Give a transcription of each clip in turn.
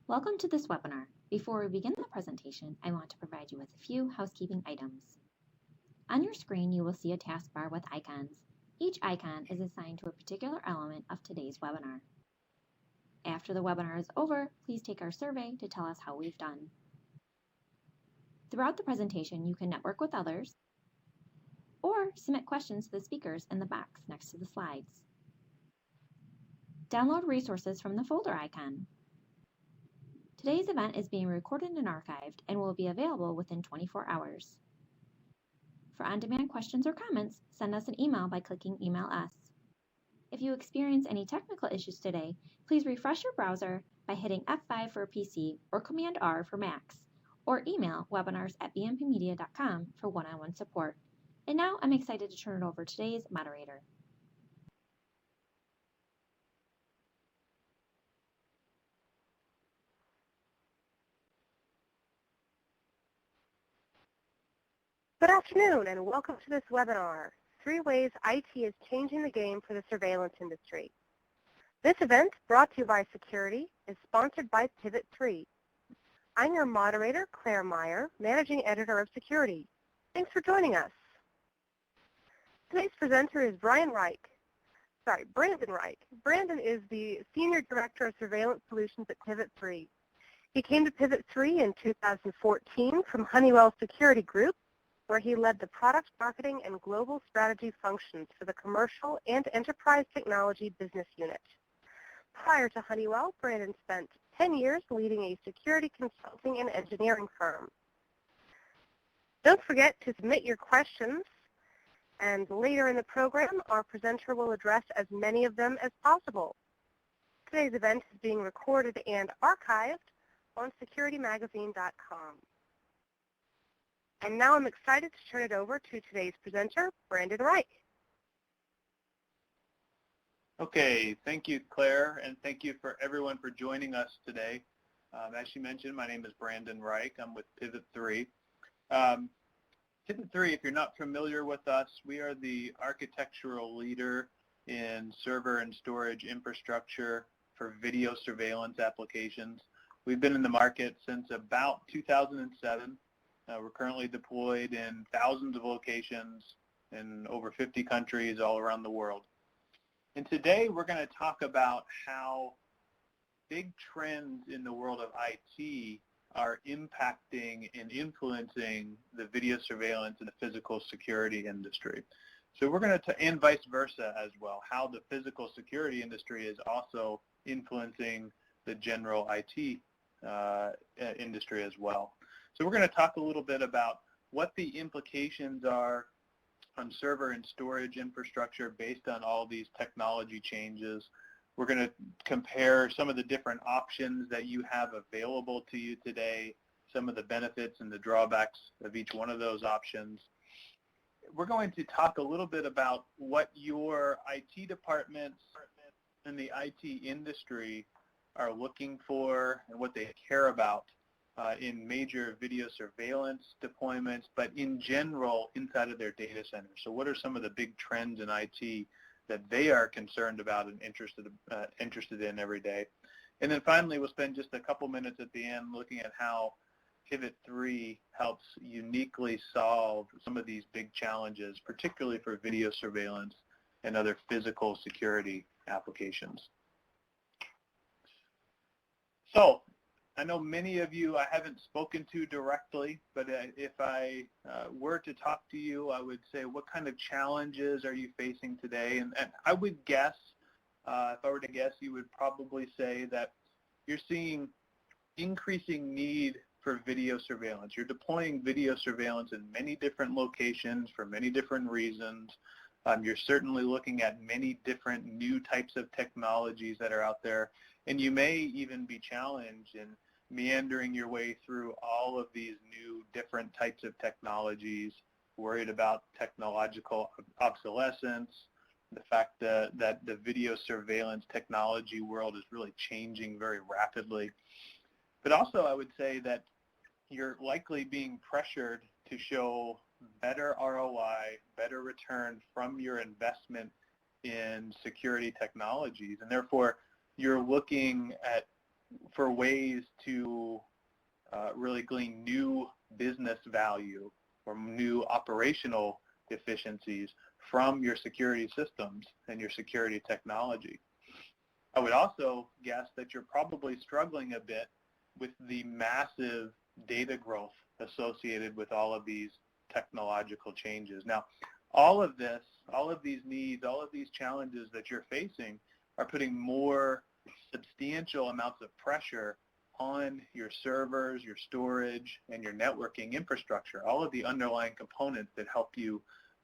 Welcome to this webinar. Before we begin the presentation, I want to provide you with a few housekeeping items. On your screen, you will see a taskbar with icons. Each icon is assigned to a particular element of today's webinar. After the webinar is over, please take our survey to tell us how we've done. Throughout the presentation, you can network with others or submit questions to the speakers in the box next to the slides. Download resources from the folder icon. Today's event is being recorded and archived and will be available within 24 hours. For on-demand questions or comments, send us an email by clicking Email Us. If you experience any technical issues today, please refresh your browser by hitting F5 for a PC or Command R for Macs, or email webinars@bmpmedia.com for one-on-one support. And now I'm excited to turn it over to today's moderator. Good afternoon and welcome to this webinar, 3 Ways IT is Changing the Game for the Surveillance Industry. This event, brought to you by Security, is sponsored by Pivot3. I'm your moderator, Claire Meyer, Managing Editor of Security. Thanks for joining us. Today's presenter is Brandon Reich. Brandon is the Senior Director of Surveillance Solutions at Pivot3. He came to Pivot3 in 2014 from Honeywell Security Group, where he led the product marketing and global strategy functions for the commercial and enterprise technology business unit. Prior to Honeywell, Brandon spent 10 years leading a security consulting and engineering firm. Don't forget to submit your questions, and later in the program, our presenter will address as many of them as possible. Today's event is being recorded and archived on securitymagazine.com. And now I'm excited to turn it over to today's presenter, Brandon Reich. Okay, thank you, Claire, and thank you for everyone for joining us today. As she mentioned, my name is Brandon Reich. I'm with Pivot3. Pivot3, if you're not familiar with us, we are the architectural leader in server and storage infrastructure for video surveillance applications. We've been in the market since about 2007. We're currently deployed in thousands of locations in over 50 countries all around the world. And today we're going to talk about how big trends in the world of IT are impacting and influencing the video surveillance and the physical security industry. So we're going to, and vice versa as well, how the physical security industry is also influencing the general IT industry as well. So we're going to talk a little bit about what the implications are on server and storage infrastructure based on all these technology changes. We're going to compare some of the different options that you have available to you today, some of the benefits and the drawbacks of each one of those options. We're going to talk a little bit about what your IT departments and the IT industry are looking for and what they care about in major video surveillance deployments, but in general inside of their data centers. So what are some of the big trends in IT that they are concerned about and interested in every day? And then finally, we'll spend just a couple minutes at the end looking at how Pivot3 helps uniquely solve some of these big challenges, particularly for video surveillance and other physical security applications. So, I know many of you I haven't spoken to directly, but if I were to talk to you, I would say, what kind of challenges are you facing today? And I would guess, if I were to guess, you would probably say that you're seeing increasing need for video surveillance. You're deploying video surveillance in many different locations for many different reasons. You're certainly looking at many different new types of technologies that are out there, and you may even be challenged in meandering your way through all of these new different types of technologies, worried about technological obsolescence, the fact that the video surveillance technology world is really changing very rapidly. But also I would say that you're likely being pressured to show better ROI, better return from your investment in security technologies, and therefore you're looking at for ways to really glean new business value or new operational efficiencies from your security systems and your security technology. I would also guess that you're probably struggling a bit with the massive data growth associated with all of these technological changes. Now, all of these needs, all of these challenges that you're facing are putting more substantial amounts of pressure on your servers, your storage, and your networking infrastructure, all of the underlying components that help you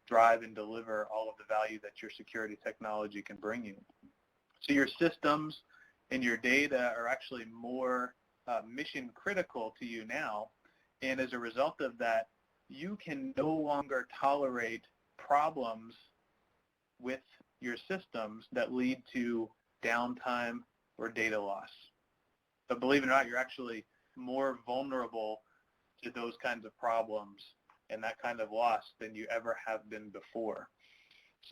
drive and deliver all of the value that your security technology can bring you. So your systems and your data are actually more mission critical to you now, and as a result of that, you can no longer tolerate problems with your systems that lead to downtime or data loss. But believe it or not, you're actually more vulnerable to those kinds of problems and that kind of loss than you ever have been before.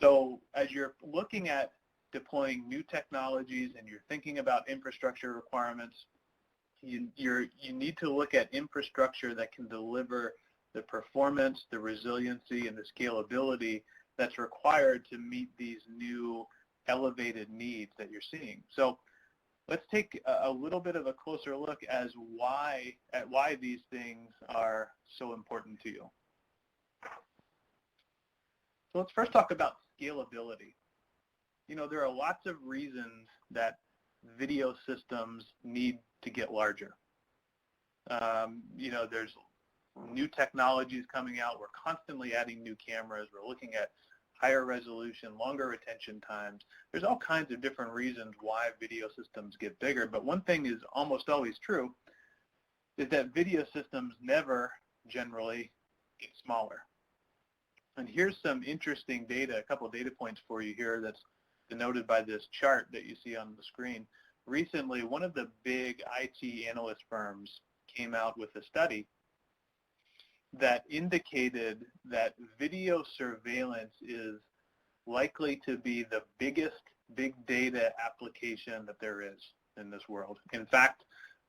So as you're looking at deploying new technologies and you're thinking about infrastructure requirements, you need to look at infrastructure that can deliver the performance, the resiliency, and the scalability that's required to meet these new elevated needs that you're seeing. So let's take a little bit of a closer look at why these things are so important to you. So let's first talk about scalability. You know, there are lots of reasons that video systems need to get larger. You know, there's new technologies coming out. We're constantly adding new cameras. We're looking at higher resolution, longer retention times. There's all kinds of different reasons why video systems get bigger, but one thing is almost always true, is that video systems never generally get smaller. And here's some interesting data, a couple of data points for you here that's denoted by this chart that you see on the screen. Recently, one of the big IT analyst firms came out with a study that indicated that video surveillance is likely to be the biggest big data application that there is in this world. In fact,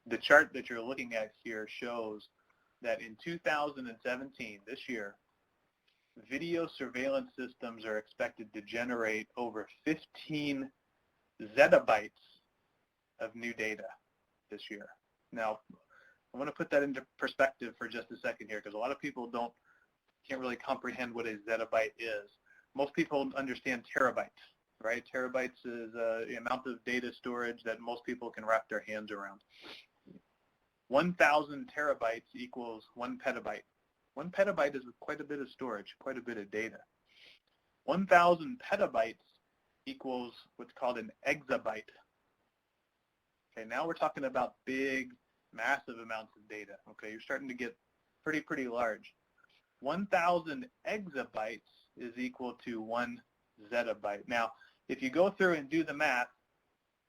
the chart that you're looking at here shows that in 2017, this year, video surveillance systems are expected to generate over 15 zettabytes of new data this year. Now, I want to put that into perspective for just a second here, because a lot of people can't really comprehend what a zettabyte is. Most people understand terabytes, right? Terabytes is the amount of data storage that most people can wrap their hands around. 1,000 terabytes equals 1 petabyte. 1 petabyte is quite a bit of storage, quite a bit of data. 1,000 petabytes equals what's called an exabyte. Okay, now we're talking about big, massive amounts of data. Okay, you're starting to get pretty large. 1,000 exabytes is equal to 1 zettabyte. Now, if you go through and do the math,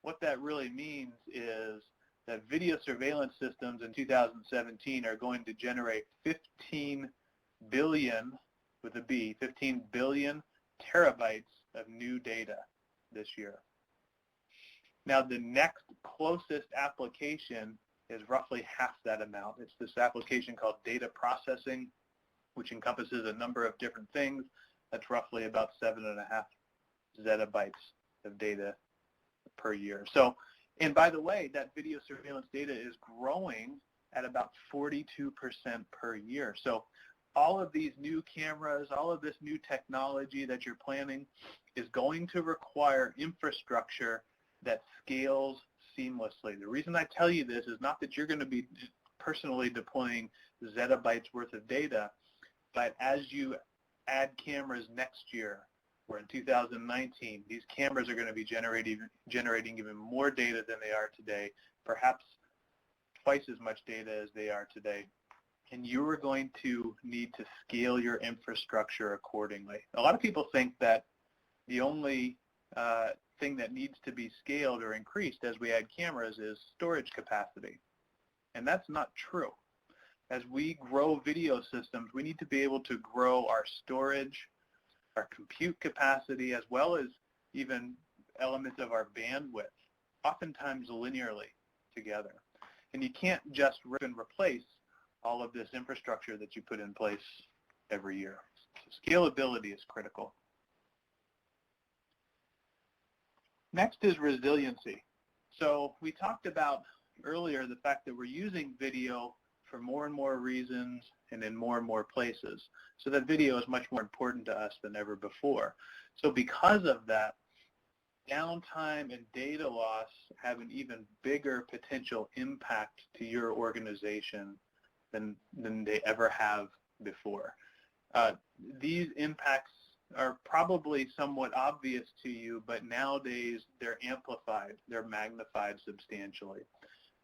what that really means is that video surveillance systems in 2017 are going to generate 15 billion, with a B, 15 billion terabytes of new data this year. Now, the next closest application is roughly half that amount. It's this application called data processing, which encompasses a number of different things. That's roughly about 7.5 zettabytes of data per year. So, and by the way, that video surveillance data is growing at about 42% per year. So all of these new cameras, all of this new technology that you're planning is going to require infrastructure that scales seamlessly. The reason I tell you this is not that you're going to be personally deploying zettabytes worth of data, but as you add cameras next year, or in 2019, these cameras are going to be generating even more data than they are today, perhaps twice as much data as they are today. And you are going to need to scale your infrastructure accordingly. A lot of people think that the only thing that needs to be scaled or increased as we add cameras is storage capacity. And that's not true. As we grow video systems, we need to be able to grow our storage, our compute capacity, as well as even elements of our bandwidth, oftentimes linearly, together. And you can't just rip and replace all of this infrastructure that you put in place every year. So scalability is critical. Next is resiliency. So we talked about earlier the fact that we're using video for more and more reasons and in more and more places. So that video is much more important to us than ever before. So because of that, downtime and data loss have an even bigger potential impact to your organization than they ever have before. These impacts are probably somewhat obvious to you, but nowadays they're amplified, they're magnified substantially.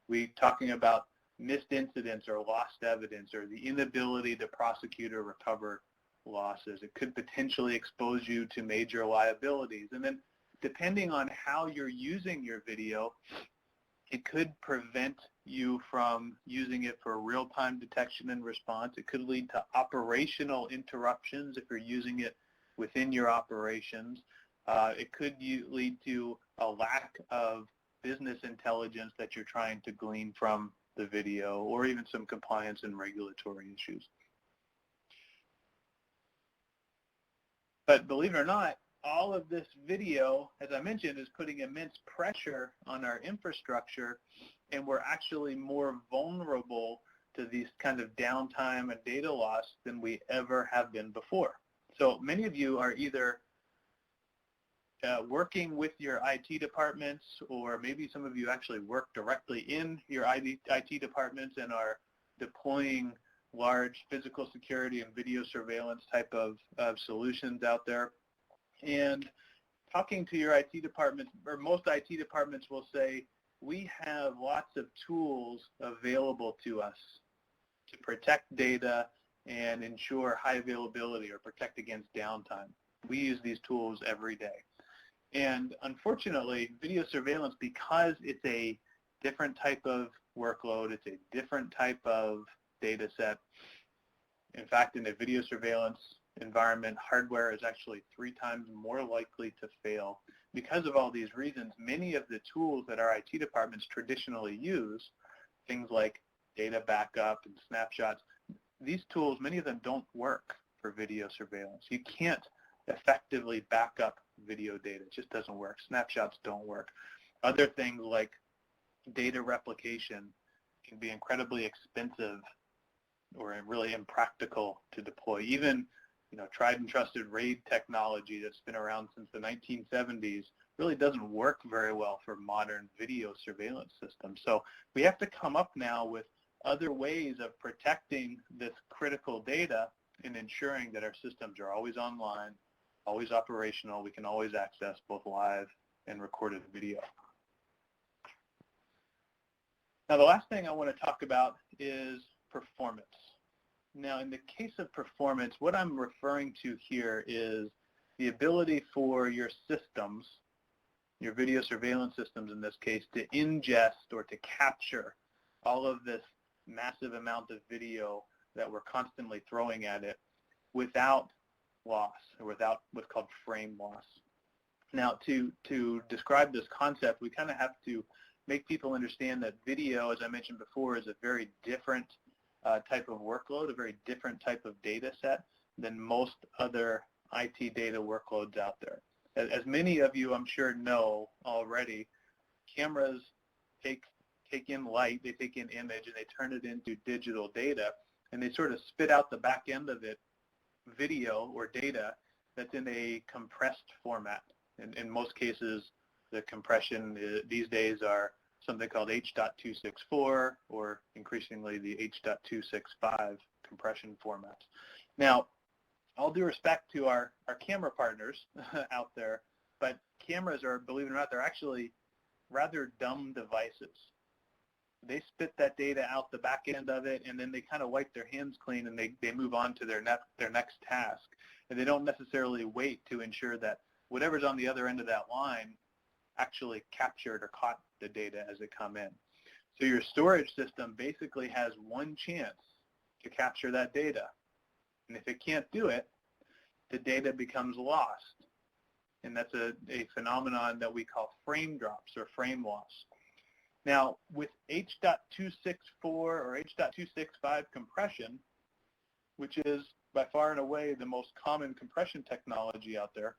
We're talking about missed incidents or lost evidence or the inability to prosecute or recover losses. It could potentially expose you to major liabilities. And then depending on how you're using your video, it could prevent you from using it for real-time detection and response. It could lead to operational interruptions if you're using it within your operations. It could lead to a lack of business intelligence that you're trying to glean from the video, or even some compliance and regulatory issues. But believe it or not, all of this video, as I mentioned, is putting immense pressure on our infrastructure, and we're actually more vulnerable to these kind of downtime and data loss than we ever have been before. So many of you are either working with your IT departments, or maybe some of you actually work directly in your IT departments and are deploying large physical security and video surveillance type of solutions out there. And talking to your IT departments, or most IT departments will say, we have lots of tools available to us to protect data and ensure high availability or protect against downtime. We use these tools every day. And unfortunately, video surveillance, because it's a different type of workload, it's a different type of data set. In fact, in a video surveillance environment, hardware is actually 3 times more likely to fail. Because of all these reasons, many of the tools that our IT departments traditionally use, things like data backup and snapshots, these tools, many of them don't work for video surveillance. You can't effectively back up video data. It just doesn't work. Snapshots don't work. Other things like data replication can be incredibly expensive or really impractical to deploy. Even tried and trusted RAID technology that's been around since the 1970s really doesn't work very well for modern video surveillance systems. So we have to come up now with other ways of protecting this critical data and ensuring that our systems are always online, always operational. We can always access both live and recorded video. Now, the last thing I want to talk about is performance. Now, in the case of performance, what I'm referring to here is the ability for your systems, your video surveillance systems in this case, to ingest or to capture all of this massive amount of video that we're constantly throwing at it without loss, or without what's called frame loss. Now, to describe this concept, we kind of have to make people understand that video, as I mentioned before, is a very different type of workload, a very different type of data set than most other IT data workloads out there. As many of you, I'm sure, know already, cameras take in light, they take in image, and they turn it into digital data, and they sort of spit out the back end of it video or data that's in a compressed format. In most cases, the compression these days are something called H.264 or increasingly the H.265 compression formats. Now, all due respect to our camera partners out there, but cameras are, believe it or not, they're actually rather dumb devices. They spit that data out the back end of it, and then they kind of wipe their hands clean, and they move on to their next task. And they don't necessarily wait to ensure that whatever's on the other end of that line actually captured or caught the data as it come in. So your storage system basically has one chance to capture that data. And if it can't do it, the data becomes lost. And that's a phenomenon that we call frame drops or frame loss. Now, with H.264 or H.265 compression, which is by far and away the most common compression technology out there,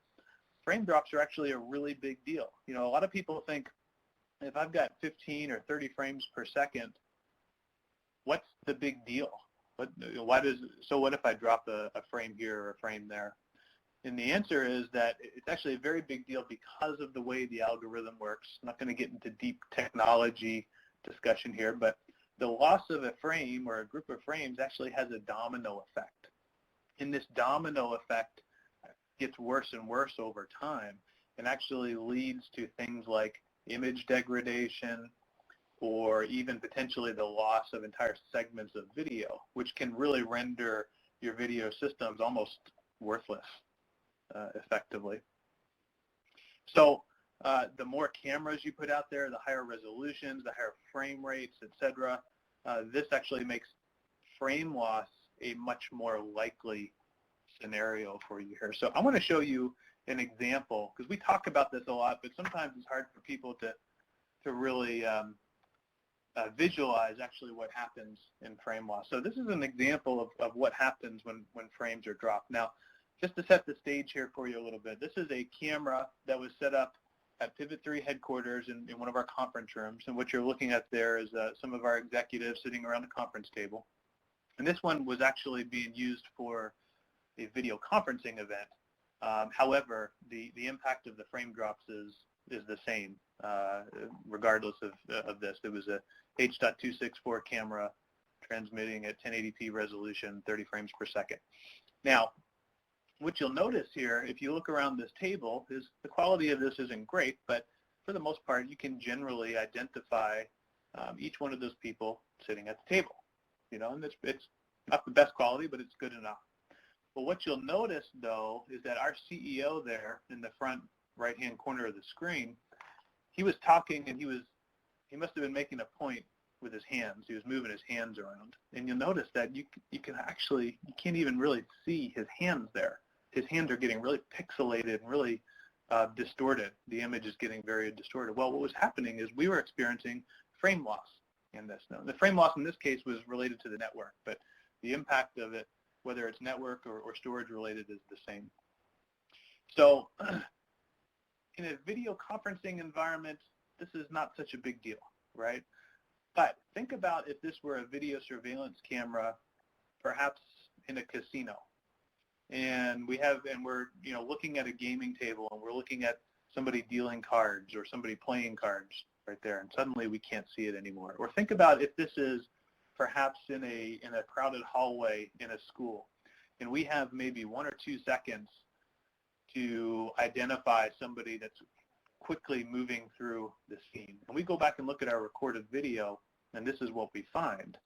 frame drops are actually a really big deal. You know, a lot of people think, if I've got 15 or 30 frames per second, what's the big deal? So what if I drop a frame here or a frame there? And the answer is that it's actually a very big deal because of the way the algorithm works. I'm not going to get into deep technology discussion here, but the loss of a frame or a group of frames actually has a domino effect. And this domino effect gets worse and worse over time and actually leads to things like image degradation or even potentially the loss of entire segments of video, which can really render your video systems almost worthless effectively. So the more cameras you put out there, the higher resolutions, the higher frame rates, etc. This actually makes frame loss a much more likely scenario for you here. So I want to show you an example, because we talk about this a lot, but sometimes it's hard for people to really visualize actually what happens in frame loss. So this is an example of what happens when frames are dropped. Now, just to set the stage here for you a little bit, this is a camera that was set up at Pivot3 headquarters in one of our conference rooms, and what you're looking at there is some of our executives sitting around the conference table. And this one was actually being used for a video conferencing event. However, the impact of the frame drops is the same, regardless of this. It was a H.264 camera transmitting at 1080p resolution, 30 frames per second. Now, what you'll notice here, if you look around this table, is the quality of this isn't great, but for the most part, you can generally identify each one of those people sitting at the table. You know, and it's not the best quality, but it's good enough. But what you'll notice, though, is that our CEO there in the front right-hand corner of the screen, he was talking, and he must have been making a point with his hands. He was moving his hands around. And you'll notice that you can't even really see his hands there. His hands are getting really pixelated and really distorted. The image is getting very distorted. Well, what was happening is we were experiencing frame loss in this. Now, the frame loss in this case was related to the network, but the impact of it, whether it's network or storage related, is the same. So in a video conferencing environment, this is not such a big deal, right? But think about if this were a video surveillance camera, perhaps in a casino, and we're looking at a gaming table, and we're looking at somebody dealing cards or somebody playing cards right there, and suddenly we can't see it anymore. Or think about if this is perhaps in a crowded hallway in a school, and we have maybe 1 or 2 seconds to identify somebody that's quickly moving through the scene. And we go back and look at our recorded video, and this is what we find.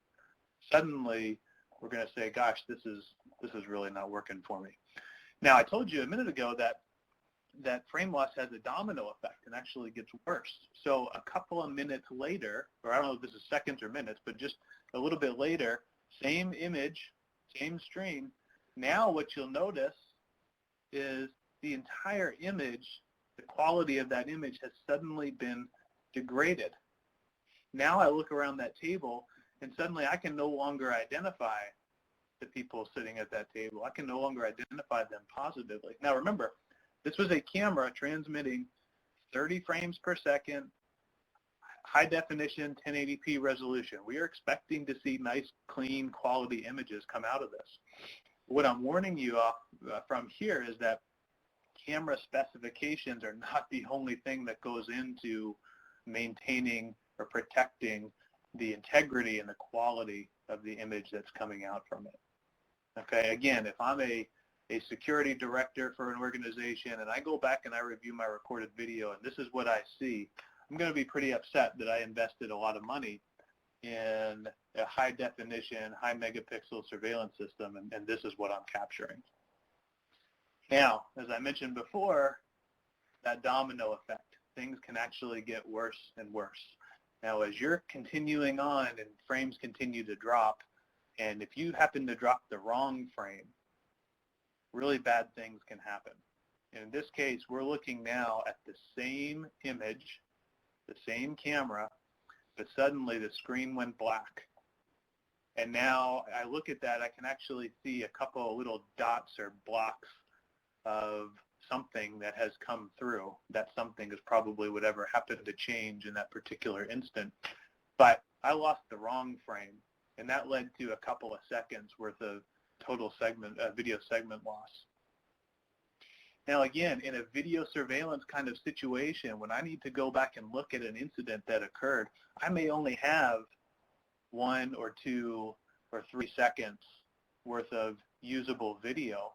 Suddenly, we're going to say, gosh, this is really not working for me. Now, I told you a minute ago that frame loss has a domino effect and actually gets worse. So a couple of minutes later, or I don't know if this is seconds or minutes, but just a little bit later, same image, same stream. Now what you'll notice is the entire image, the quality of that image has suddenly been degraded. Now I look around that table, and suddenly I can no longer identify the people sitting at that table. I can no longer identify them positively. Now remember, this was a camera transmitting 30 frames per second, high definition, 1080p resolution. We are expecting to see nice, clean, quality images come out of this. What I'm warning you from here is that camera specifications are not the only thing that goes into maintaining or protecting the integrity and the quality of the image that's coming out from it. Okay, again, if I'm a security director for an organization and I go back and I review my recorded video and this is what I see, I'm going to be pretty upset that I invested a lot of money in a high definition, high megapixel surveillance system, and this is what I'm capturing. Now, as I mentioned before, that domino effect, things can actually get worse and worse. Now, as you're continuing on and frames continue to drop, and if you happen to drop the wrong frame, really bad things can happen. And in this case, we're looking now at the same image, the same camera, but suddenly the screen went black. And now I look at that, I can actually see a couple of little dots or blocks of something that has come through. That something is probably whatever happened to change in that particular instant. But I lost the wrong frame, and that led to a couple of seconds worth of total video segment loss. Now again, in a video surveillance kind of situation, when I need to go back and look at an incident that occurred, I may only have 1 or 2 or 3 seconds worth of usable video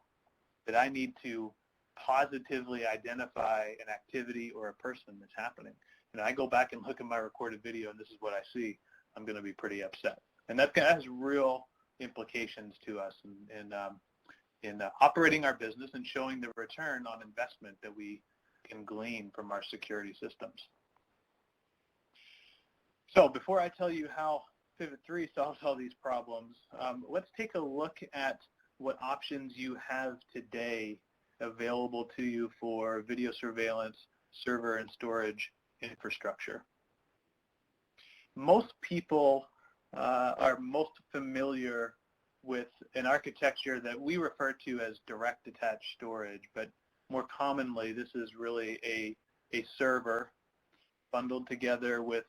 that I need to positively identify an activity or a person that's happening. And I go back and look at my recorded video and this is what I see, I'm going to be pretty upset. And that has real implications to us in operating our business and showing the return on investment that we can glean from our security systems. So before I tell you how Pivot3 solves all these problems, let's take a look at what options you have today available to you for video surveillance, server and storage infrastructure. Most people are most familiar with an architecture that we refer to as direct attached storage, but more commonly this is really a server bundled together with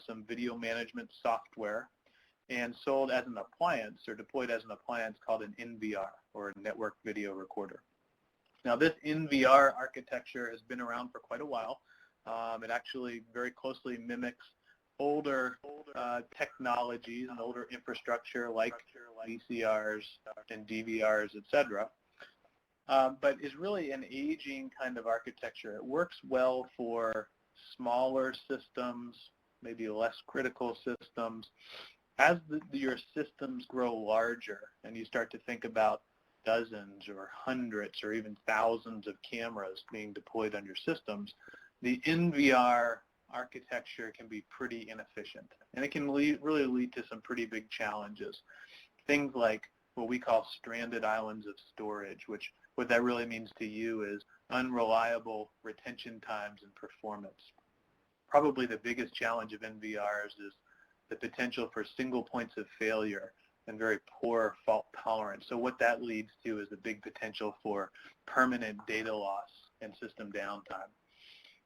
some video management software and sold as an appliance or deployed as an appliance called an NVR, or a network video recorder. Now this NVR architecture has been around for quite a while. It actually very closely mimics older technologies and older infrastructure like VCRs and DVRs, etc. But is really an aging kind of architecture. It works well for smaller systems, maybe less critical systems. As your systems grow larger and you start to think about dozens or hundreds or even thousands of cameras being deployed on your systems, the NVR architecture can be pretty inefficient. And it can really lead to some pretty big challenges. Things like what we call stranded islands of storage, which what that really means to you is unreliable retention times and performance. Probably the biggest challenge of NVRs is the potential for single points of failure and very poor fault tolerance. So what that leads to is a big potential for permanent data loss and system downtime.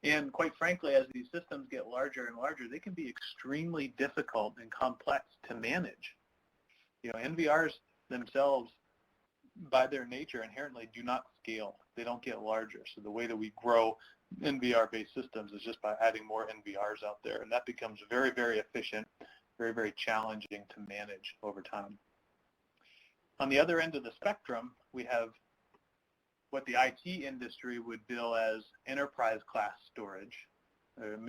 And quite frankly, as these systems get larger and larger, they can be extremely difficult and complex to manage. You know, NVRs themselves, by their nature, inherently do not scale. They don't get larger. So the way that we grow NVR-based systems is just by adding more NVRs out there. And that becomes very, very efficient, very, very challenging to manage over time. On the other end of the spectrum, we have what the IT industry would bill as enterprise class storage.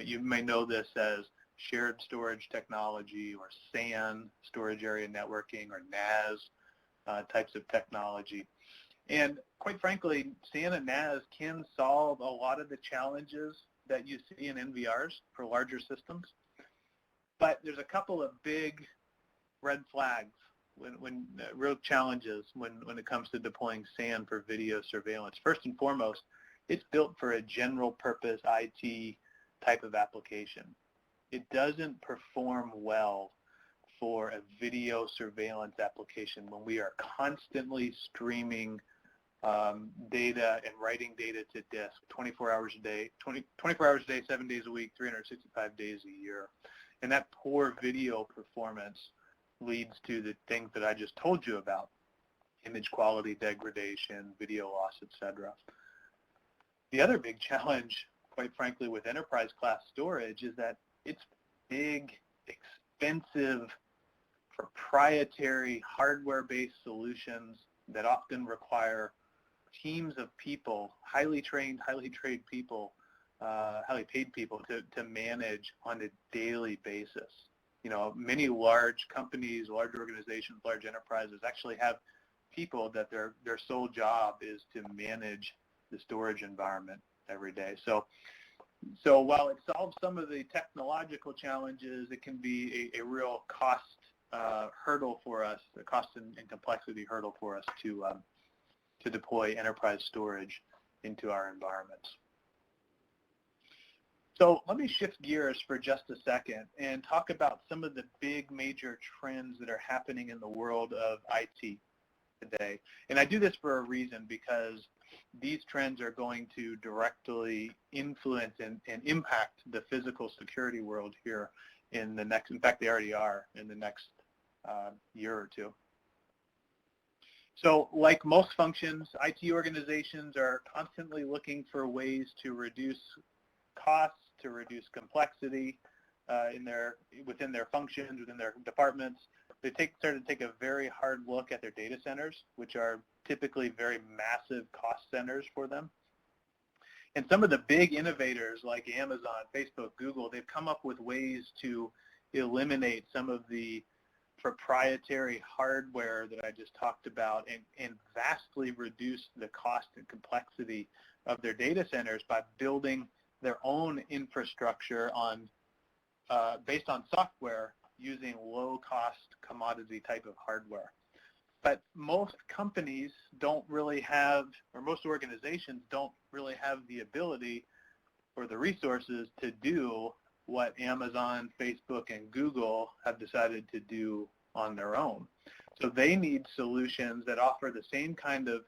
You may know this as shared storage technology or SAN, storage area networking, or NAS types of technology. And quite frankly, SAN and NAS can solve a lot of the challenges that you see in NVRs for larger systems. But there's a couple of big red flags, real challenges when it comes to deploying SAN for video surveillance. First and foremost, it's built for a general purpose IT type of application. It doesn't perform well for a video surveillance application when we are constantly streaming data and writing data to disk 24 hours a day, 24 hours a day, 7 days a week, 365 days a year. And that poor video performance leads to the things that I just told you about: image quality degradation, video loss, etc. The other big challenge, quite frankly, with enterprise class storage is that it's big, expensive, proprietary hardware-based solutions that often require teams of people, highly trained, highly paid people to manage on a daily basis. You know, many large companies, large organizations, large enterprises actually have people that their sole job is to manage the storage environment every day. So while it solves some of the technological challenges, it can be a real cost hurdle for us, a cost and complexity hurdle for us to deploy enterprise storage into our environments. So let me shift gears for just a second and talk about some of the big major trends that are happening in the world of IT today. And I do this for a reason, because these trends are going to directly influence and impact the physical security world here in the next, in fact, they already are in the next year or two. So like most functions, IT organizations are constantly looking for ways to reduce costs, to reduce complexity within their functions, within their departments. They started to take a very hard look at their data centers, which are typically very massive cost centers for them. And some of the big innovators like Amazon, Facebook, Google, they've come up with ways to eliminate some of the proprietary hardware that I just talked about and vastly reduce the cost and complexity of their data centers by building their own infrastructure based on software using low-cost commodity type of hardware. But most companies don't really have, or most organizations don't really have the ability or the resources to do what Amazon, Facebook, and Google have decided to do on their own. So they need solutions that offer the same kind of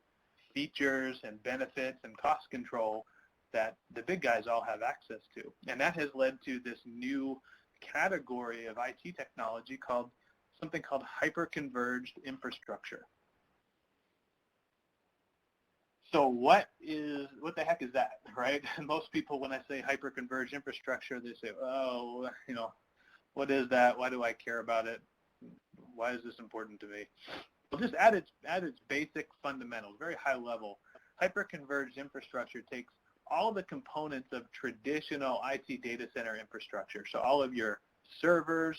features and benefits and cost control that the big guys all have access to. And that has led to this new category of IT technology called something called hyper-converged infrastructure. So what the heck is that, right? Most people, when I say hyper-converged infrastructure, they say, oh, what is that? Why do I care about it? Why is this important to me? Well, just at its basic fundamentals, very high level, hyper-converged infrastructure takes all the components of traditional IT data center infrastructure. So all of your servers,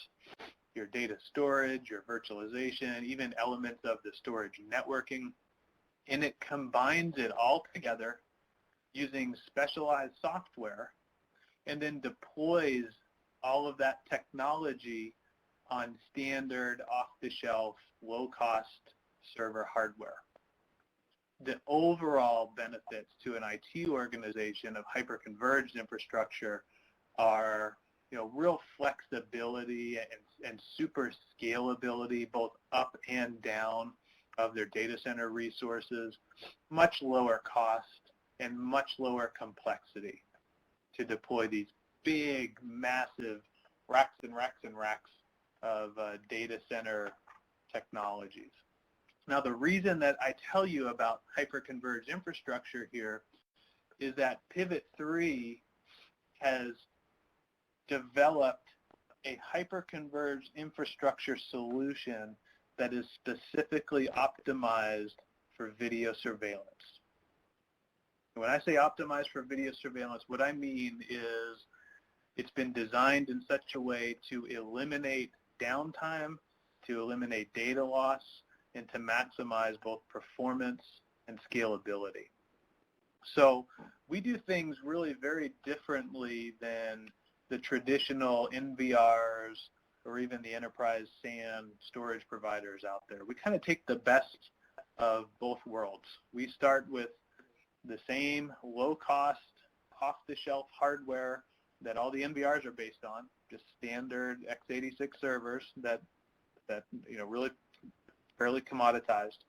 your data storage, your virtualization, even elements of the storage networking, and it combines it all together using specialized software and then deploys all of that technology on standard, off-the-shelf, low-cost server hardware. The overall benefits to an IT organization of hyper-converged infrastructure are real flexibility and super scalability, both up and down of their data center resources, much lower cost, and much lower complexity to deploy these big, massive racks and racks and racks of data center technologies. Now, the reason that I tell you about hyper-converged infrastructure here is that Pivot 3 has developed a hyper-converged infrastructure solution that is specifically optimized for video surveillance. When I say optimized for video surveillance, what I mean is it's been designed in such a way to eliminate downtime, to eliminate data loss, and to maximize both performance and scalability. So we do things really very differently than the traditional NVRs or even the enterprise SAN storage providers out there. We kind of take the best of both worlds. We start with the same low-cost, off-the-shelf hardware that all the NVRs are based on, just standard x86 servers that really fairly commoditized.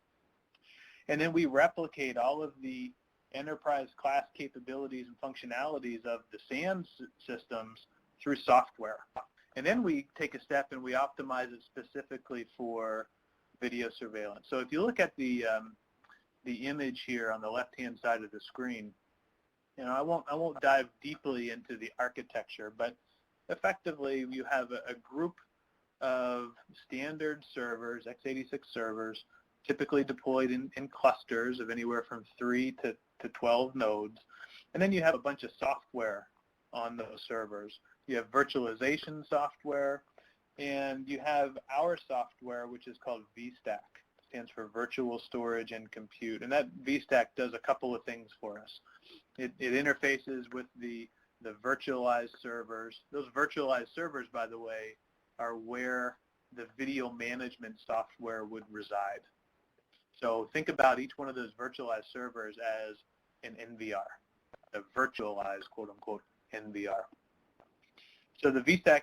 And then we replicate all of the enterprise class capabilities and functionalities of the SAN systems through software. And then we take a step and we optimize it specifically for video surveillance. So if you look at the image here on the left-hand side of the screen, I won't dive deeply into the architecture, but effectively you have a group of standard servers, x86 servers, typically deployed in clusters of anywhere from 3 to 12 nodes. And then you have a bunch of software on those servers. You have virtualization software, and you have our software, which is called vStack. It stands for Virtual Storage and Compute. And that vStack does a couple of things for us. It interfaces with the virtualized servers. Those virtualized servers, by the way, are where the video management software would reside. So think about each one of those virtualized servers as an NVR, a virtualized, quote-unquote, NVR. So the VStack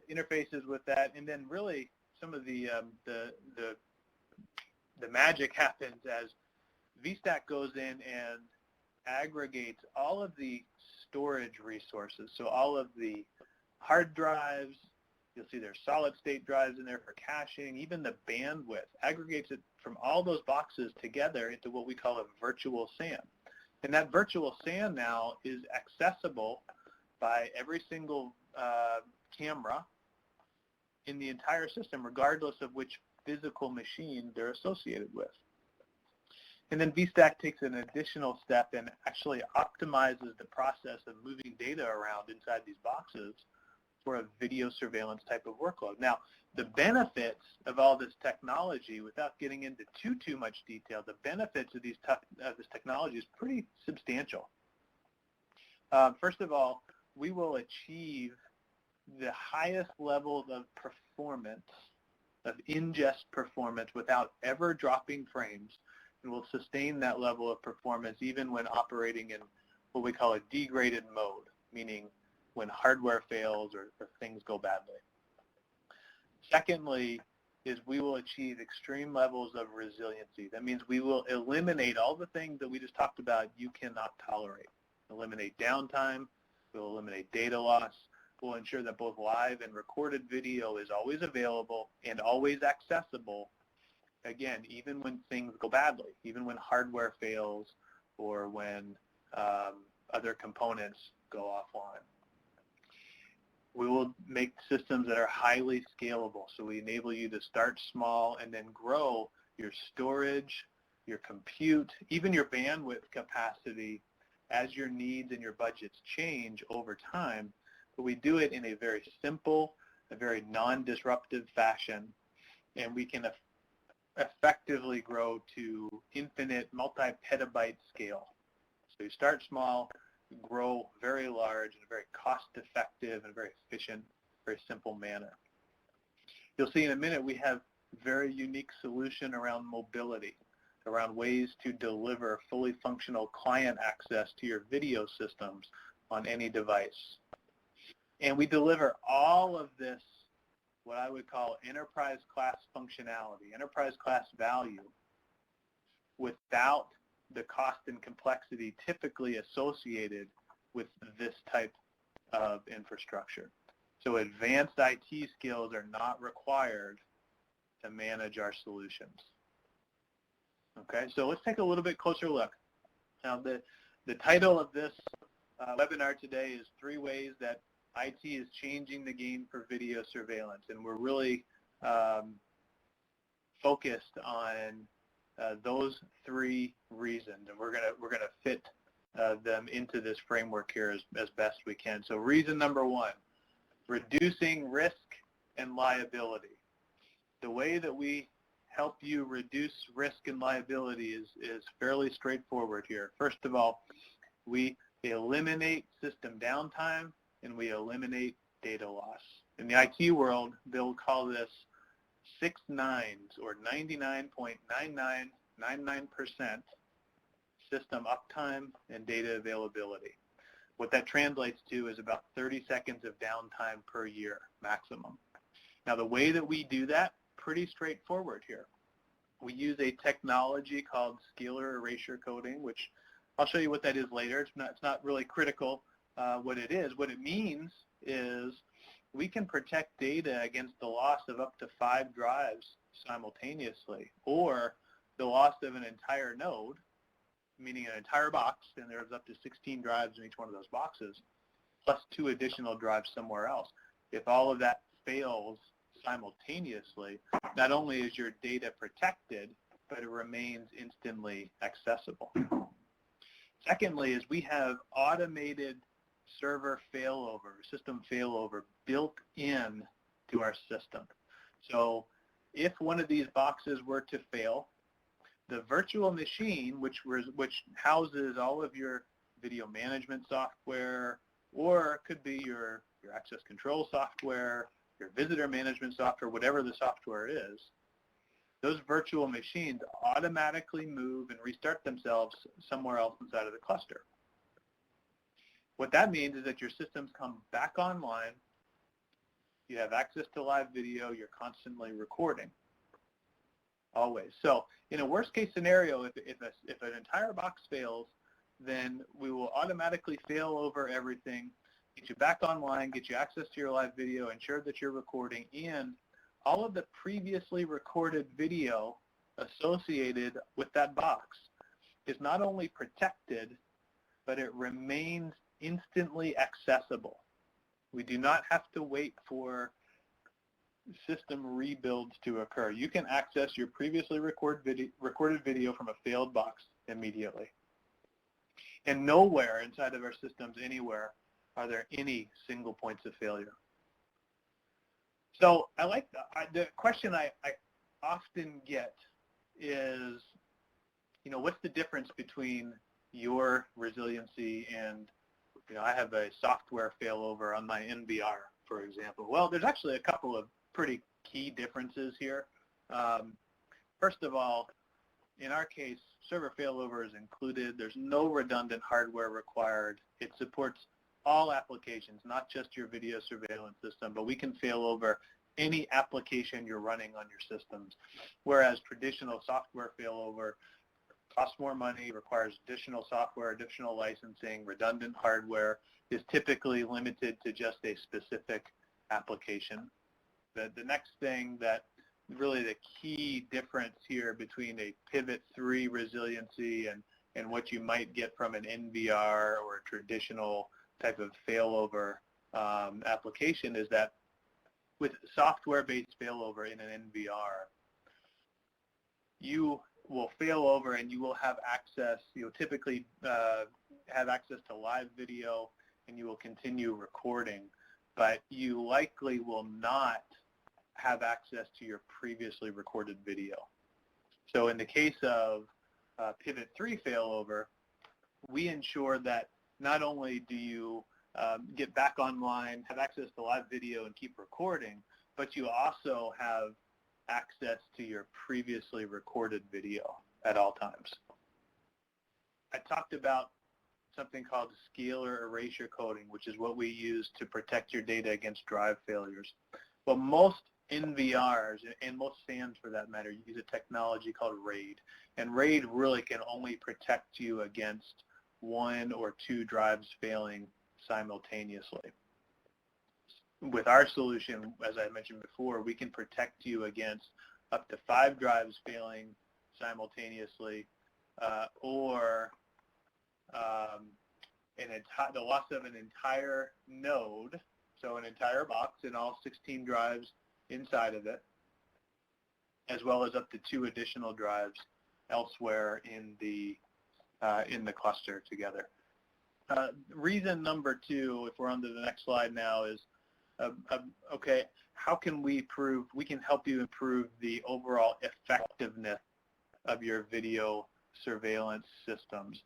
interfaces with that, and then really some of the magic happens as VStack goes in and aggregates all of the storage resources. So all of the hard drives, you'll see there's solid state drives in there for caching, even the bandwidth, aggregates it from all those boxes together into what we call a virtual SAN. And that virtual SAN now is accessible by every single camera in the entire system, regardless of which physical machine they're associated with. And then VStack takes an additional step and actually optimizes the process of moving data around inside these boxes for a video surveillance type of workload. Now, the benefits of all this technology, without getting into too much detail, the benefits of this technology is pretty substantial. First of all, we will achieve the highest levels of performance, of ingest performance, without ever dropping frames, and will sustain that level of performance even when operating in what we call a degraded mode, meaning when hardware fails or things go badly. Secondly, is we will achieve extreme levels of resiliency. That means we will eliminate all the things that we just talked about you cannot tolerate. Eliminate downtime, we'll eliminate data loss, we'll ensure that both live and recorded video is always available and always accessible, again, even when things go badly, even when hardware fails or when other components go offline. We will make systems that are highly scalable, so we enable you to start small and then grow your storage, your compute, even your bandwidth capacity as your needs and your budgets change over time. But we do it in a very simple, a very non-disruptive fashion, and we can effectively grow to infinite multi-petabyte scale. So you start small, grow very large in a very cost-effective and very efficient, very simple manner. You'll see in a minute we have very unique solution around mobility, around ways to deliver fully functional client access to your video systems on any device. And we deliver all of this, what I would call enterprise class functionality, enterprise class value, without the cost and complexity typically associated with this type of infrastructure. So advanced IT skills are not required to manage our solutions. Okay, so let's take a little bit closer look. Now the title of this webinar today is 3 Ways That IT is Changing the Game for Video Surveillance, and we're really focused on those 3 reasons, and we're gonna fit them into this framework here as best we can. So reason number 1, reducing risk and liability. The way that we help you reduce risk and liability is fairly straightforward here. First of all, we eliminate system downtime and we eliminate data loss. In the IT world, they'll call this 6 nines, or 99.9999% system uptime and data availability. What that translates to is about 30 seconds of downtime per year maximum. Now the way that we do that, pretty straightforward here. We use a technology called scalar erasure coding, which I'll show you what that is later. It's not really critical what it is. What it means is we can protect data against the loss of up to 5 drives simultaneously, or the loss of an entire node, meaning an entire box, and there's up to 16 drives in each one of those boxes, plus 2 additional drives somewhere else. If all of that fails simultaneously, not only is your data protected, but it remains instantly accessible. Secondly, is we have automated server failover, system failover built in to our system. So if one of these boxes were to fail, the virtual machine, which houses all of your video management software, or it could be your access control software, your visitor management software, whatever the software is, those virtual machines automatically move and restart themselves somewhere else inside of the cluster. What that means is that your systems come back online You have access to live video. You're constantly recording, always. So in a worst case scenario, if an entire box fails, then we will automatically fail over everything, get you back online, get you access to your live video, ensure that you're recording, and all of the previously recorded video associated with that box is not only protected, but it remains instantly accessible. We do not have to wait for system rebuilds to occur. You can access your previously recorded video from a failed box immediately. And nowhere inside of our systems anywhere are there any single points of failure. So I like the question I often get is, what's the difference between your resiliency and, I have a software failover on my NVR, for example. Well, there's actually a couple of pretty key differences here. First of all, in our case, server failover is included. There's no redundant hardware required. It supports all applications, not just your video surveillance system, but we can fail over any application you're running on your systems, whereas traditional software failover costs more money, requires additional software, additional licensing, redundant hardware, is typically limited to just a specific application. The next thing that really the key difference here between a Pivot 3 resiliency and what you might get from an NVR or a traditional type of failover application is that with software-based failover in an NVR, you will fail over and you will have access, you'll typically have access to live video and you will continue recording, but you likely will not have access to your previously recorded video. So in the case of Pivot 3 failover, we ensure that not only do you get back online, have access to live video and keep recording, but you also have access to your previously recorded video at all times. I talked about something called scalar erasure coding, which is what we use to protect your data against drive failures. Well, most NVRs, and most SANs for that matter, use a technology called RAID. And RAID really can only protect you against one or two drives failing simultaneously. With our solution, as I mentioned before, we can protect you against up to 5 drives failing simultaneously, or the loss of an entire node, so an entire box and all 16 drives inside of it, as well as up to 2 additional drives elsewhere in the cluster together. Reason number 2, if we're on to the next slide now, is okay, how can we can help you improve the overall effectiveness of your video surveillance systems.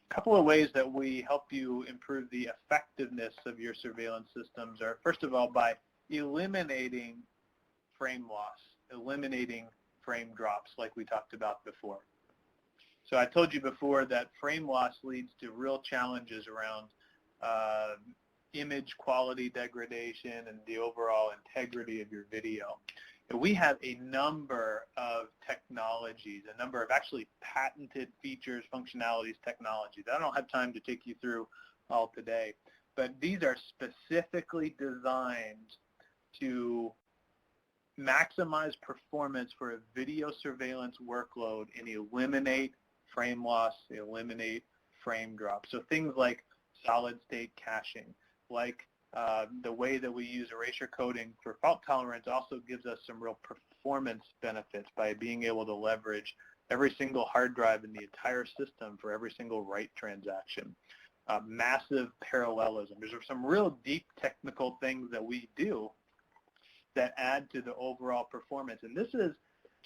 A couple of ways that we help you improve the effectiveness of your surveillance systems are, first of all, by eliminating frame loss, eliminating frame drops like we talked about before. So I told you before that frame loss leads to real challenges around image quality degradation and the overall integrity of your video. And we have a number of technologies, a number of actually patented features, functionalities, technologies. I don't have time to take you through all today, but these are specifically designed to maximize performance for a video surveillance workload and eliminate frame loss, eliminate frame drops. So things like solid state caching, like the way that we use erasure coding for fault tolerance also gives us some real performance benefits by being able to leverage every single hard drive in the entire system for every single write transaction. Massive parallelism. There's some real deep technical things that we do that add to the overall performance. And this is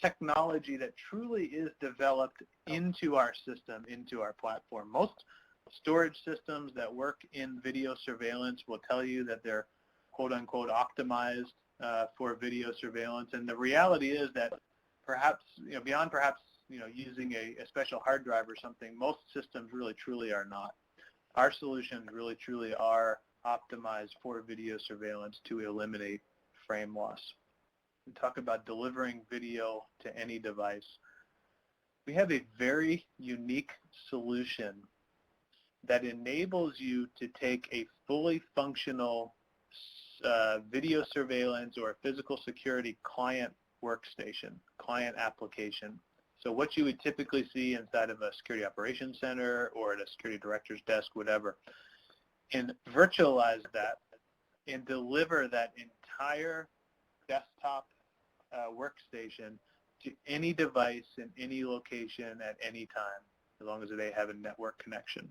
technology that truly is developed into our system, into our platform. Most storage systems that work in video surveillance will tell you that they're quote-unquote optimized for video surveillance. And the reality is that perhaps, beyond perhaps, using a special hard drive or something, most systems really truly are not. Our solutions really truly are optimized for video surveillance to eliminate frame loss. We talk about delivering video to any device. We have a very unique solution that enables you to take a fully functional video surveillance or physical security client workstation, client application. So what you would typically see inside of a security operations center or at a security director's desk, whatever, and virtualize that and deliver that entire desktop workstation to any device in any location at any time, as long as they have a network connection.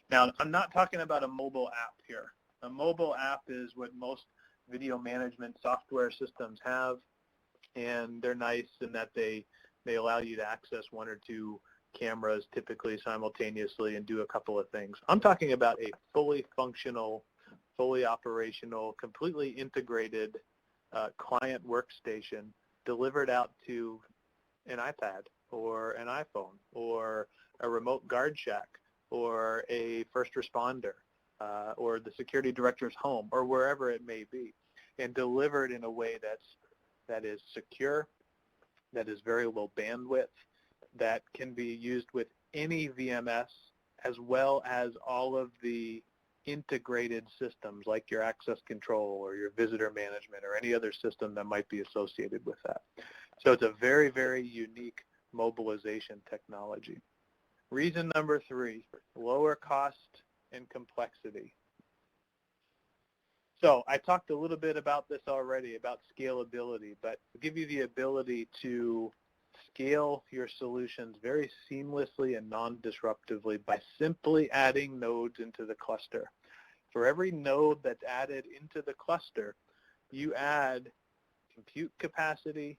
Now, I'm not talking about a mobile app here. A mobile app is what most video management software systems have, and they're nice in that they allow you to access one or two cameras typically simultaneously and do a couple of things. I'm talking about a fully functional, fully operational, completely integrated client workstation delivered out to an iPad or an iPhone or a remote guard shack or a first responder or the security director's home or wherever it may be, and delivered in a way that is secure, that is very low bandwidth, that can be used with any VMS, as well as all of the integrated systems like your access control or your visitor management or any other system that might be associated with that. So it's a very, very unique mobilization technology. Reason number 3, lower cost and complexity. So I talked a little bit about this already, about scalability, but to give you the ability to scale your solutions very seamlessly and non-disruptively by simply adding nodes into the cluster. For every node that's added into the cluster, you add compute capacity,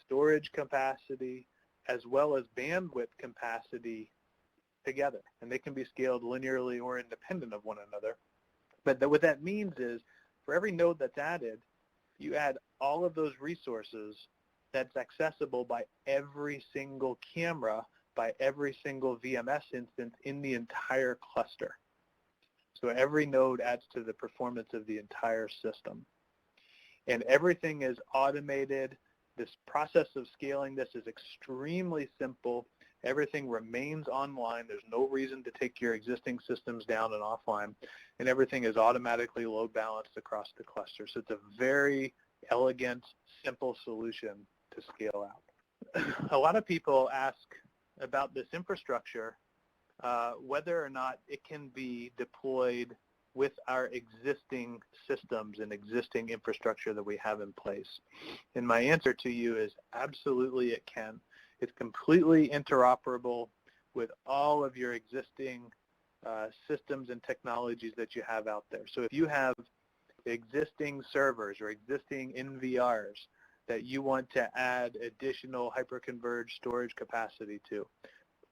storage capacity, as well as bandwidth capacity together. And they can be scaled linearly or independent of one another. But what that means is for every node that's added, you add all of those resources that's accessible by every single camera, by every single VMS instance in the entire cluster. So every node adds to the performance of the entire system. And everything is automated. This process of scaling this is extremely simple. Everything remains online. There's no reason to take your existing systems down and offline. And everything is automatically load balanced across the cluster. So it's a very elegant, simple solution to scale out. A lot of people ask about this infrastructure, whether or not it can be deployed with our existing systems and existing infrastructure that we have in place. And my answer to you is absolutely it can. It's completely interoperable with all of your existing systems and technologies that you have out there. So if you have existing servers or existing NVRs that you want to add additional hyperconverged storage capacity to,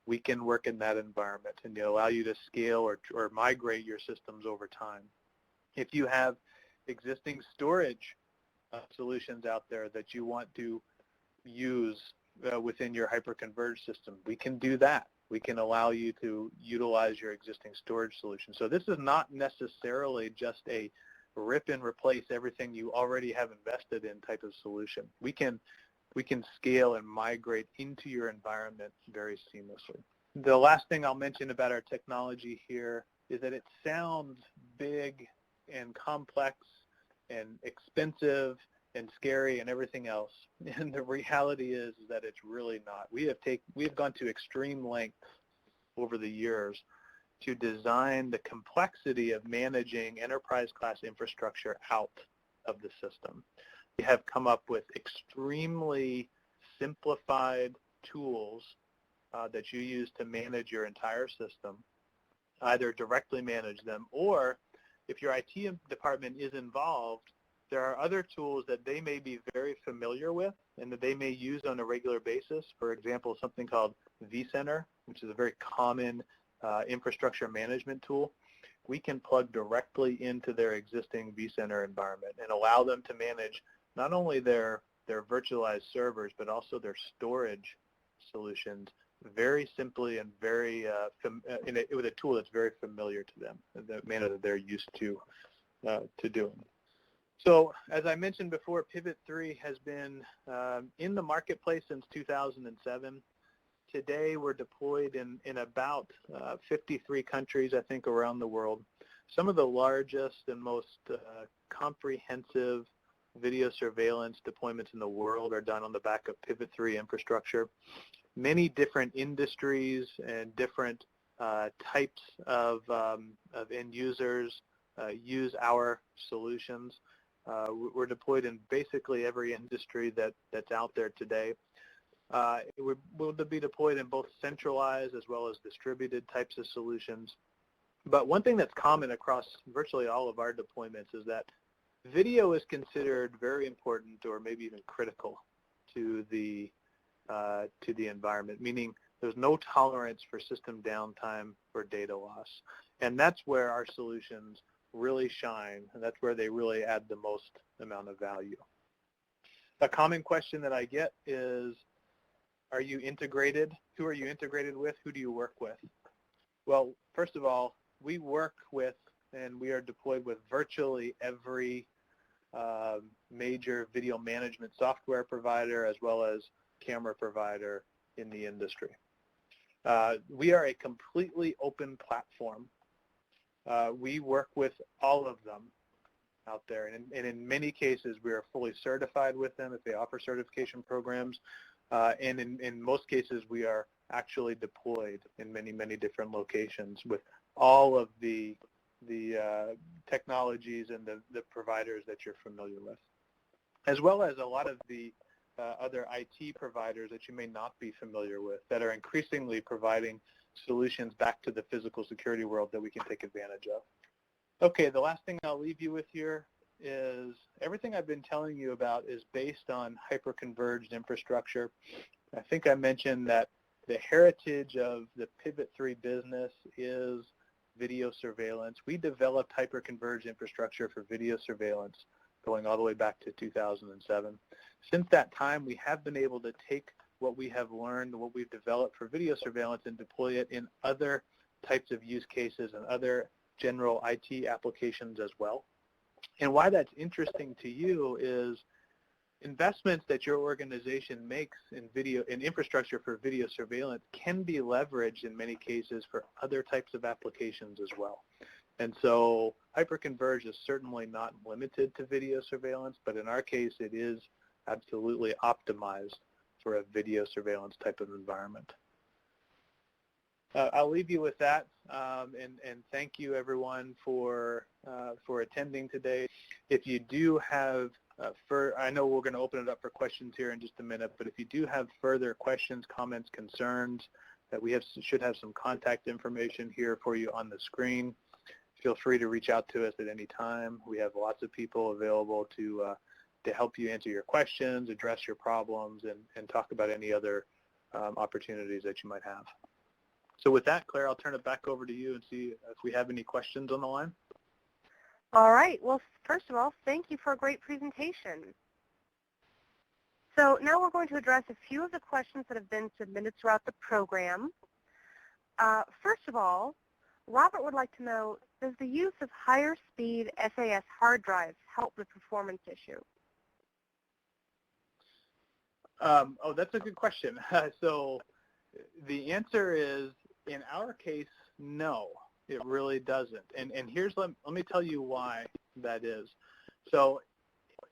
we can work in that environment and allow you to scale or migrate your systems over time. If you have existing storage solutions out there that you want to use within your hyperconverged system, we can do that. We can allow you to utilize your existing storage solution. So this is not necessarily just a rip and replace everything you already have invested in type of solution. We can scale and migrate into your environment very seamlessly. The last thing I'll mention about our technology here is that it sounds big and complex and expensive and scary and everything else. And the reality is that it's really not. We have gone to extreme lengths over the years to design the complexity of managing enterprise-class infrastructure out of the system. We have come up with extremely simplified tools that you use to manage your entire system, either directly manage them, or if your IT department is involved, there are other tools that they may be very familiar with and that they may use on a regular basis. For example, something called vCenter, which is a very common infrastructure management tool. We can plug directly into their existing vCenter environment and allow them to manage not only their virtualized servers, but also their storage solutions very simply and very with a tool that's very familiar to them, the manner that they're used to to doing. So as I mentioned before, Pivot 3 has been in the marketplace since 2007. Today we're deployed in about 53 countries, I think, around the world. Some of the largest and most comprehensive video surveillance deployments in the world are done on the back of Pivot 3 infrastructure. Many different industries and different types of end users use our solutions. We're deployed in basically every industry that's out there today. We'll be deployed in both centralized as well as distributed types of solutions. But one thing that's common across virtually all of our deployments is that video is considered very important or maybe even critical to the environment, meaning there's no tolerance for system downtime or data loss. And that's where our solutions really shine, and that's where they really add the most amount of value. A common question that I get is, are you integrated? Who are you integrated with? Who do you work with? Well, first of all, we work with and we are deployed with virtually every major video management software provider as well as camera provider in the industry. We are a completely open platform. We work with all of them out there, and in many cases we are fully certified with them if they offer certification programs, and in most cases we are actually deployed in many different locations with all of the technologies and the providers that you're familiar with, as well as a lot of the other IT providers that you may not be familiar with that are increasingly providing solutions back to the physical security world that we can take advantage of. Okay, the last thing I'll leave you with here is everything I've been telling you about is based on hyperconverged infrastructure. I think I mentioned that the heritage of the Pivot 3 business is video surveillance. We developed hyperconverged infrastructure for video surveillance going all the way back to 2007. Since that time, we have been able to take what we have learned, what we've developed for video surveillance, and deploy it in other types of use cases and other general IT applications as well. And why that's interesting to you is investments that your organization makes in infrastructure for video surveillance can be leveraged in many cases for other types of applications as well. And so hyperconverged is certainly not limited to video surveillance, but in our case it is absolutely optimized for a video surveillance type of environment. I'll leave you with that, and thank you everyone for attending today. If you do have I know we're going to open it up for questions here in just a minute, but if you do have further questions, comments, concerns, that we should have some contact information here for you on the screen. Feel free to reach out to us at any time. We have lots of people available to help you answer your questions, address your problems, and talk about any other opportunities that you might have. So with that, Claire, I'll turn it back over to you and see if we have any questions on the line. All right. Well, first of all, thank you for a great presentation. So now we're going to address a few of the questions that have been submitted throughout the program. First of all, Robert would like to know, does the use of higher speed SAS hard drives help the performance issue? Oh, that's a good question. So the answer is, in our case, no, it really doesn't. And here's, let me tell you why that is. So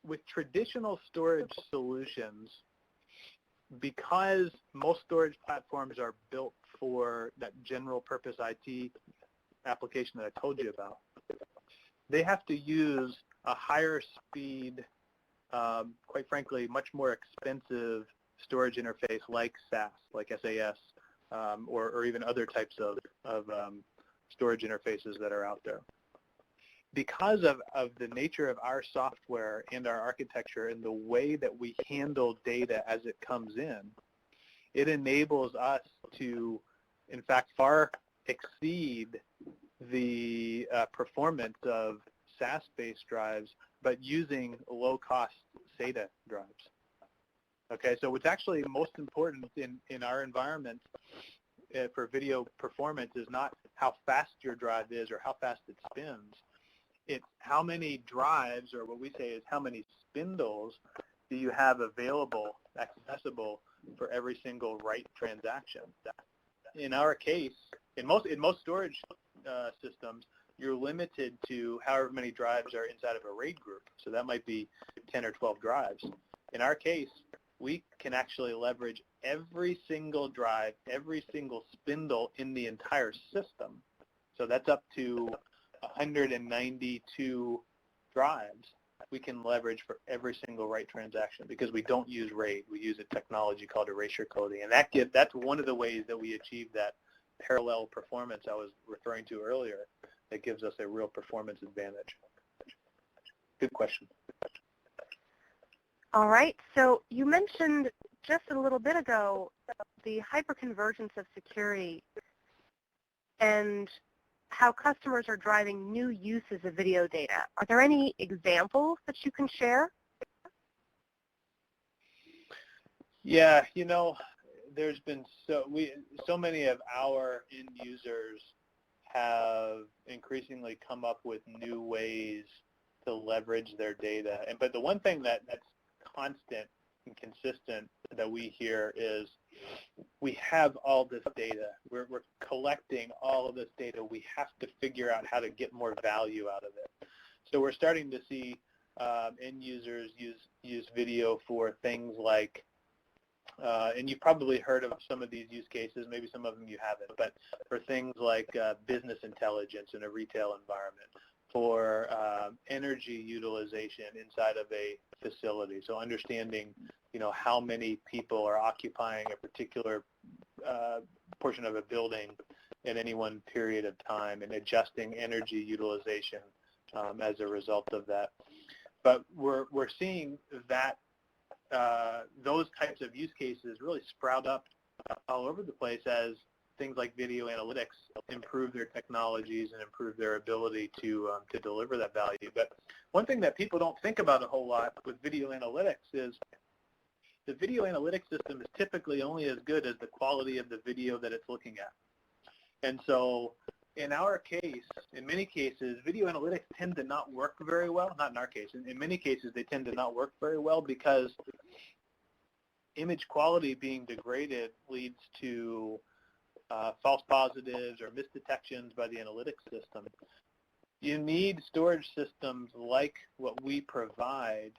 with traditional storage solutions, because most storage platforms are built for that general purpose IT application that I told you about, they have to use a higher speed, quite frankly, much more expensive storage interface like SAS, like SAS, or even other types of storage interfaces that are out there. Because of the nature of our software and our architecture and the way that we handle data as it comes in, it enables us to, in fact, far exceed the performance of SAS-based drives, but using low-cost SATA drives. Okay, so what's actually most important in our environment for video performance is not how fast your drive is or how fast it spins. It's how many drives, or what we say is how many spindles do you have available, accessible for every single write transaction. In our case, in most storage systems, you're limited to however many drives are inside of a RAID group. So that might be 10 or 12 drives. In our case, we can actually leverage every single drive, every single spindle in the entire system. So that's up to 192 drives we can leverage for every single write transaction because we don't use RAID. We use a technology called erasure coding. And that's one of the ways that we achieve that parallel performance I was referring to earlier that gives us a real performance advantage. Good question. All right. So you mentioned just a little bit ago the hyperconvergence of security and how customers are driving new uses of video data. Are there any examples that you can share? Yeah, there's been so many of our end users have increasingly come up with new ways to leverage their data. But the one thing that's constant and consistent that we hear is we have all this data. We're collecting all of this data. We have to figure out how to get more value out of it. So we're starting to see end users use video for things like, and you've probably heard of some of these use cases, maybe some of them you haven't, but for things like business intelligence in a retail environment, for energy utilization inside of a facility. So understanding, how many people are occupying a particular portion of a building at any one period of time and adjusting energy utilization as a result of that. But we're seeing that those types of use cases really sprout up all over the place as things like video analytics improve their technologies and improve their ability to deliver that value. But one thing that people don't think about a whole lot with video analytics is the video analytics system is typically only as good as the quality of the video that it's looking at. And so in our case, in many cases, video analytics tend to not work very well. Not in our case. In many cases, they tend to not work very well because image quality being degraded leads to false positives or misdetections by the analytics system. You need storage systems like what we provide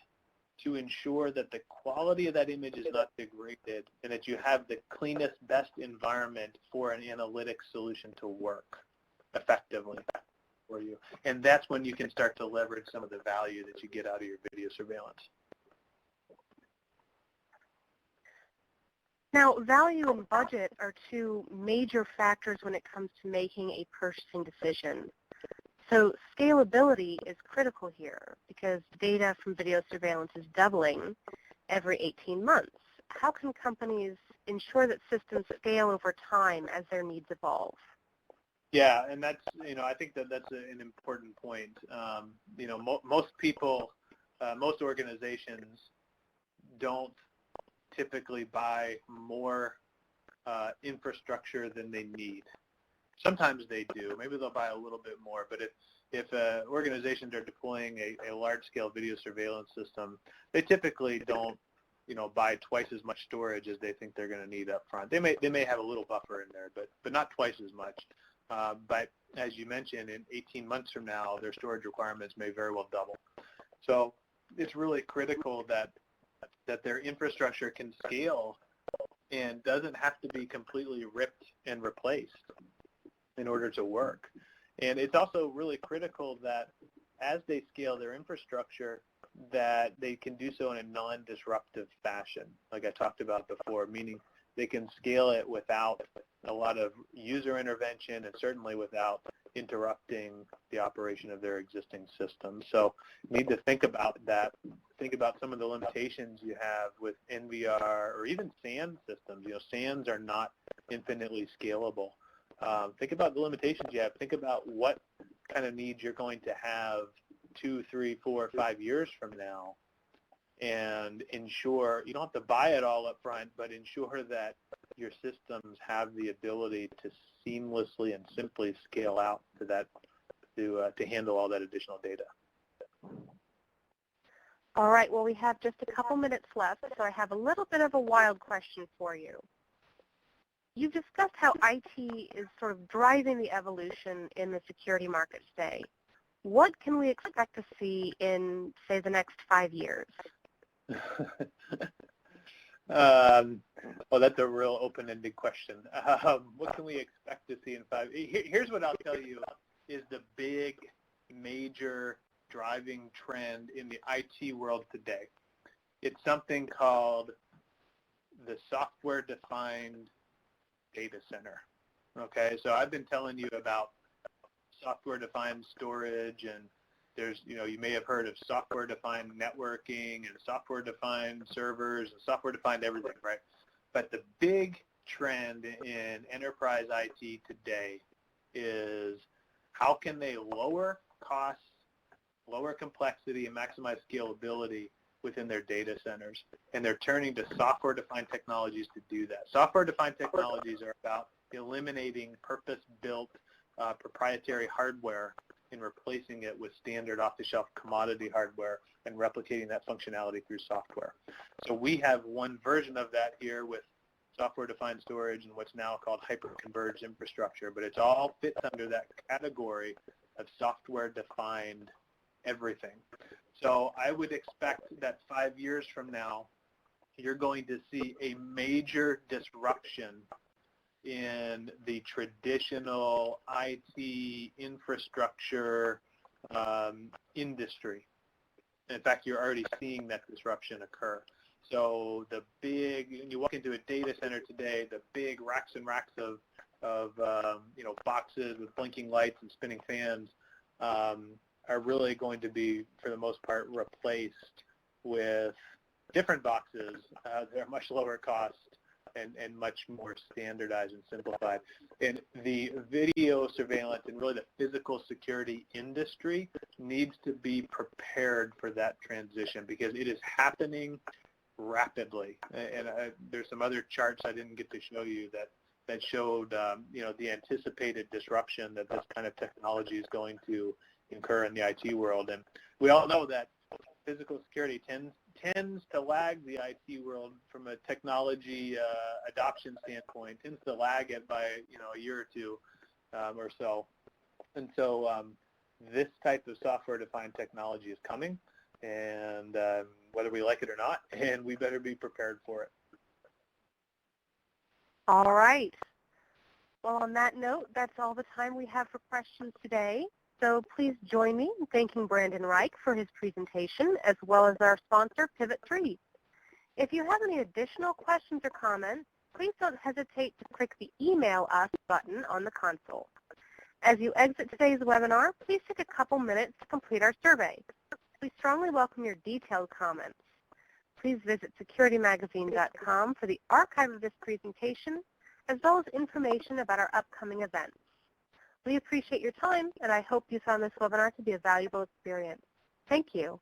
to ensure that the quality of that image is not degraded and that you have the cleanest, best environment for an analytics solution to work effectively for you. And that's when you can start to leverage some of the value that you get out of your video surveillance. Now, value and budget are two major factors when it comes to making a purchasing decision. So scalability is critical here because data from video surveillance is doubling every 18 months. How can companies ensure that systems scale over time as their needs evolve? Yeah, and that's, I think that's an important point. Most people, most organizations don't typically buy more infrastructure than they need. Sometimes they do. Maybe they'll buy a little bit more, but if organizations are deploying a large-scale video surveillance system, they typically don't, buy twice as much storage as they think they're going to need up front. They may have a little buffer in there, but not twice as much. But as you mentioned, in 18 months from now, their storage requirements may very well double. So it's really critical that their infrastructure can scale and doesn't have to be completely ripped and replaced in order to work. And it's also really critical that as they scale their infrastructure, that they can do so in a non-disruptive fashion, like I talked about before, meaning they can scale it without a lot of user intervention and certainly without interrupting the operation of their existing system. So you need to think about that. Think about some of the limitations you have with NVR or even SAN systems. SANs are not infinitely scalable. Think about the limitations you have. Think about what kind of needs you're going to have 2, 3, 4, 5 years from now, and ensure you don't have to buy it all up front, but ensure that your systems have the ability to seamlessly and simply scale out to that to handle all that additional data. All right, well, we have just a couple minutes left, so I have a little bit of a wild question for you. You've discussed how IT is sort of driving the evolution in the security market today. What can we expect to see in, say, the next 5 years? Well, that's a real open-ended question. What can we expect to see in 5? Here's what I'll tell you is the big, major driving trend in the IT world today. It's something called the software-defined data center. Okay, so I've been telling you about software-defined storage, and there's, you may have heard of software-defined networking and software-defined servers and software-defined everything, right? But the big trend in enterprise IT today is how can they lower costs, lower complexity, and maximize scalability within their data centers. And they're turning to software-defined technologies to do that. Software-defined technologies are about eliminating purpose-built proprietary hardware and replacing it with standard off-the-shelf commodity hardware and replicating that functionality through software. So we have one version of that here with software-defined storage and what's now called hyper-converged infrastructure, but it all fits under that category of software-defined everything. So I would expect that 5 years from now, you're going to see a major disruption in the traditional IT infrastructure industry. In fact, you're already seeing that disruption occur. So the big, you walk into a data center today, the big racks and racks of boxes with blinking lights and spinning fans are really going to be, for the most part, replaced with different boxes that are much lower cost and much more standardized and simplified. And the video surveillance and really the physical security industry needs to be prepared for that transition because it is happening rapidly. And there's some other charts I didn't get to show you that showed the anticipated disruption that this kind of technology is going to incur in the IT world. And we all know that physical security tends to lag the IT world from a technology adoption standpoint, tends to lag it by a year or two or so. And so this type of software-defined technology is coming, and whether we like it or not, and we better be prepared for it. All right. Well, on that note, that's all the time we have for questions today. So please join me in thanking Brandon Reich for his presentation, as well as our sponsor, Pivot3. If you have any additional questions or comments, please don't hesitate to click the Email Us button on the console. As you exit today's webinar, please take a couple minutes to complete our survey. We strongly welcome your detailed comments. Please visit securitymagazine.com for the archive of this presentation, as well as information about our upcoming events. We appreciate your time, and I hope you found this webinar to be a valuable experience. Thank you.